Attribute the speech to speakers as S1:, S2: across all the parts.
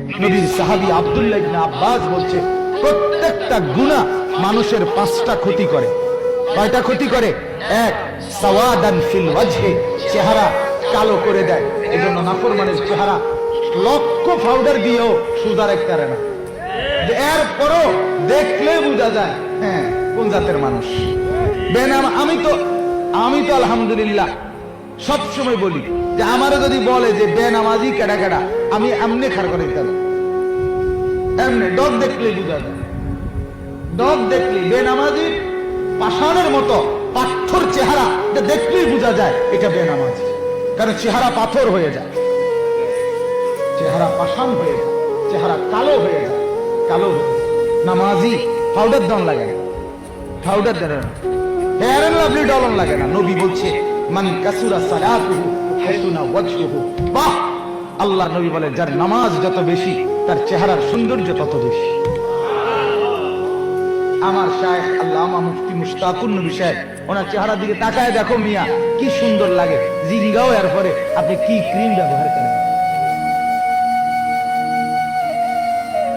S1: নবীর সাহাবী আব্দুল্লাহ ইবনে আব্বাস বলছে, প্রত্যেকটা গুনাহ মানুষের 5টা ক্ষতি করে। কয়টা ক্ষতি করে? এক, সাওয়াদান ফিল ওয়াজহি, চেহারা কালো করে দেয়। এজন্য নাফরমানের চেহারা লক্ষ পাউডার দিয়েও সুন্দর রাখতে পারে না, এরপরও দেখলে বোঝা যায় হ্যাঁ কোন জাতের মানুষ। বেনাম আমি তো আলহামদুলিল্লাহ সবসময় বলি যে আমারও যদি বলে যে বেনামাজি কেডা কেডা, আমি এমনি খার করে দিতাম, এমনি ডগ দেখলে বোঝা যায়। ডগ দেখলে বেনামাজি পাষাণের মতো পাথর চেহারা দেখলেই বোঝা যায় এটা বেনামাজি, কারণ চেহারা পাথর হয়ে যায়, চেহারা পাষাণ হয়ে যায়, চেহারা কালো হয়ে যায়। কালো নামাজি পাউডার দন লাগে না, পাউডার দেন না, হেয়ার এন্ড লাভলি ডলন লাগে না। নবী বলছে মান কাসুরা সালাতুহু হাসুনা ওয়াজহুহু। বাহ, আল্লাহ নবী বলেন যার নামাজ যত বেশি তার চেহারার সৌন্দর্য তত বেশি। আমার শায়েখ আল্লামা মুফতি মুশতাকুর নবী সাহেব, ওনার চেহারার দিকে তাকায় দেখো মিয়া কি সুন্দর লাগে। জিঙ্গাও এরপরে আপনি কি ক্রিম ব্যবহার করেন,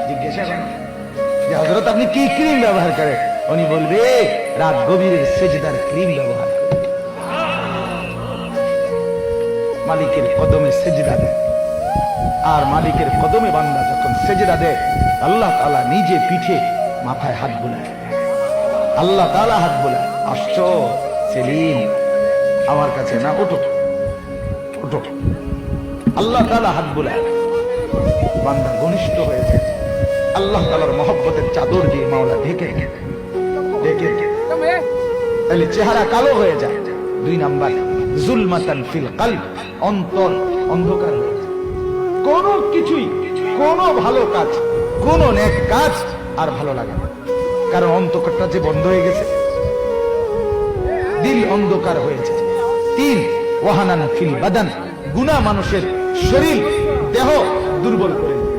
S1: জিজ্ঞাসা করেন যে হযরত আপনি কি ক্রিম ব্যবহার করেন, উনি বলবে রাত গভীরের সেজদার ক্রিম ব্যবহার করে। মালিকের কদমে সেজদা দেয়, আর মালিকের কদমে বান্দা যখন সেজদা দেয় আল্লাহ তাআলা নিজে পিঠে মাথায় হাত বুলায়, আল্লাহ তাআলা হাত বুলায়। আসছো সেলিম আমার কাছে না, ওঠো ওঠো। আল্লাহ তাআলা হাত বুলায়, বান্দা ঘনিষ্ঠ হয়ে যায়। আল্লাহ তাআলার মহব্বতের চাদর দিয়ে মাওলা ঢেকে ঢেকে তাহলে চেহারা কালো হয়ে যায়। 2 নাম্বার জুলমাতান ফিল কলব, অন্তর অন্ধকার হয়ে যায়। কোন কিছুই, কোন ভালো কাজ, কোন নেক কাজ আর ভালো লাগে না, কারণ অন্তরটা যে বন্ধ হয়ে গেছে, দিল অন্ধকার হয়ে যায়। 3 ওয়াহানান ফিল বাদান, গুনাহ মানুষের শরীর দেহ দুর্বল করে দেয়,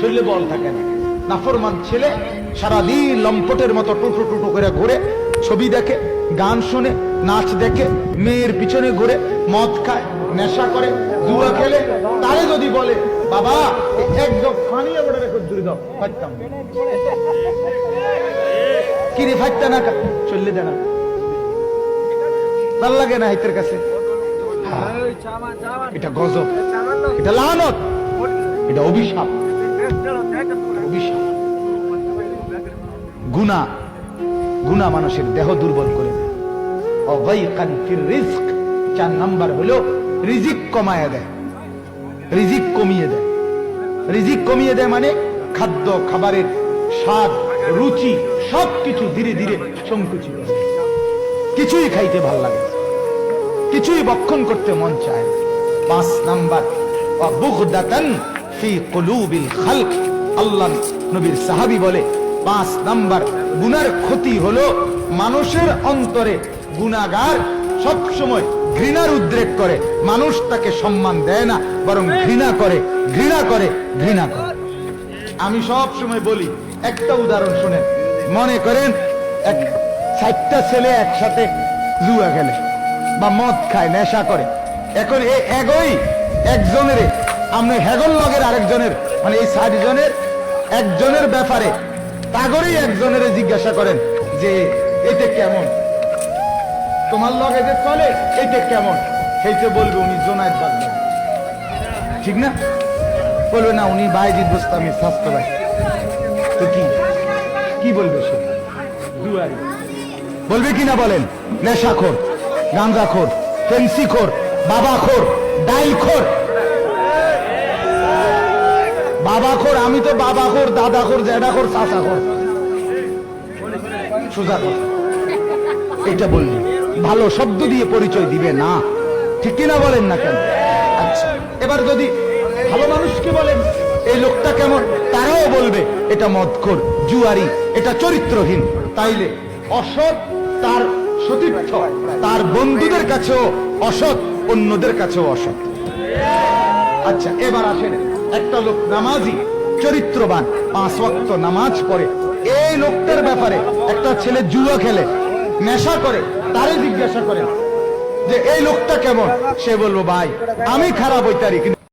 S1: শরীরে বল থাকে না। নাফরমান ছেলে সারাদিন লম্পটের মতো টুটু টুটু করে ঘুরে, ছবি দেখে, গান শুনে, নাচ দেখে, মেয়ের পিছনে ঘুরে, মদ খায়, নেশা করে, জুয়া খেলে, তারে যদি বলে বাবা একদম পানি আবার রেখে দূরে দাও, ফাইতাম কি রে ফাইতা না চললে দেয় না, ভাল লাগে না হাইতের কাছে। এটা গজব, এটা লানত, এটা অভিশাপ। গুনাহ গুনাহ মানুষের দেহ দুর্বল করে দেয়। 4 নাম্বার হলো রিজিক কমায় দেয়, রিজিক কমিয়ে দেয়। রিজিক কমিয়ে দেয় মানে খাদ্য খাবারের স্বাদ রুচি সবকিছু ধীরে ধীরে সংকুচিত, কিছুই খাইতে ভাল লাগে, কিছুই ভক্ষণ করতে মন চায়। 5 নাম্বার বুগদাতান ফি কুলুবিল খালক, আল্লাহ নবীর সাহাবী বলে 5 নাম্বার গুনার ক্ষতি হলো মানুষের অন্তরে গুনাহগার সব সময় ঘৃণার উদ্রেক করে, মানুষ তাকে সম্মান দেয় না, বরং ঘৃণা করে, ঘৃণা করে, ঘৃণা করে। আমি সব সময় বলি একটা উদাহরণ শুনেন। মনে করেন 60টা ছেলে একসাথে জুয়া খেলে বা মদ খায়, নেশা করে। এখন এই একজনের আপনি হেগল লগের আরেকজনের, মানে এই 60 জনের একজনের ব্যাপারে তাগরেই একজনের জিজ্ঞাসা করেন যে এটা কেমন, তোমার লগে যে চলে এটা কেমন, সেইটা বলবে উনি জোনায়েদ বাগদাদি, ঠিক না? বলবে না উনি বাইজিদ বুস্তামি স্বাস্থ্য ভাই। তো কি বলবে সে? জুয়ারি বলবে কিনা বলেন? নেশাখোর, গাঁজাখোর, ফেন্সিখোর, বাবাখোর, ডাইলখোর। বাবাখোর, আমি তো বাবাখোর, দাদাখোর, জ্যাঠাখোর, চাচাখোর, সোজা কথা। এটা বললি ভালো শব্দ দিয়ে পরিচয় দিবে না, ঠিক কিনা বলেন না কেন? আচ্ছা, এবার যদি ভালো মানুষকে বলেন এই লোকটা কেমন, তারাও বলবে এটা মদখোর, জুয়ারি, এটা চরিত্রহীন। তাইলে অসৎ তার সতীর্থ, তার বন্ধুদের কাছেও অসৎ, অন্যদের কাছেও অসৎ। আচ্ছা, এবার আসেন একটা লোক নামাজি, চরিত্রবান, 5 ওয়াক্ত নামাজ পড়ে, এই লোকটার ব্যাপারে একটা ছেলে জুয়া খেলে, নেশা করে, তারে জিজ্ঞাসা করেন যে এই লোকটা কেমন, সে বলবো ভাই আমি খারাপ হইতারি, কিন্তু